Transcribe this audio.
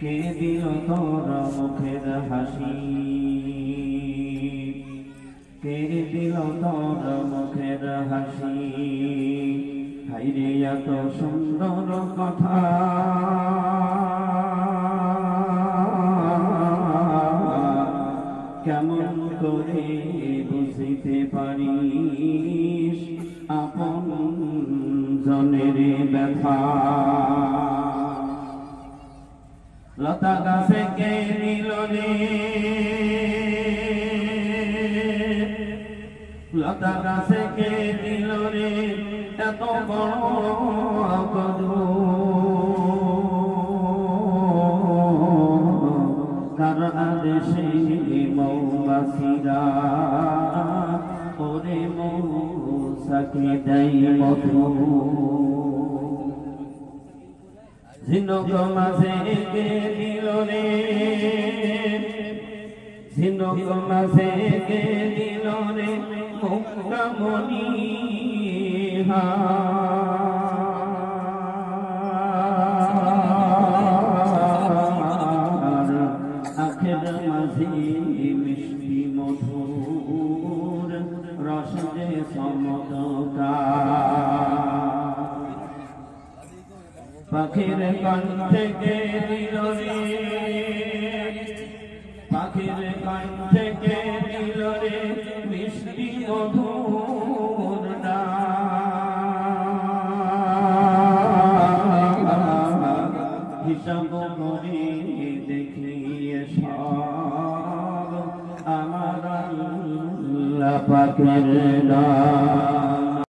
কে দিল তোর মুখের হাসি, কে দিল তোর মুখের হাসি, হাইরে এত সুন্দর কথা কেমন করে বুঝিতে পারিস আপন জনের ব্যথা। লতা গাছে কে নিল রে, লতা গাছে কে নিল রে এত বড় কদু, কার আদেশে মৌমাছিরা ওরে মৌসাকে দেয় মধু। ঝিনুক মাঝে কে দিল রে, ঝিনুক মাঝে কে দিল রে মুক্তামণি হার, আখের মাঝে মিষ্টি মধুর রস যে চমৎকার। পাখির কণ্ঠে কে দিল রে, পাখির কণ্ঠে কে দিল রে মিষ্টি মধুর হিসাব করে দেখিয়ে সব আমার আল্লাহ পাকের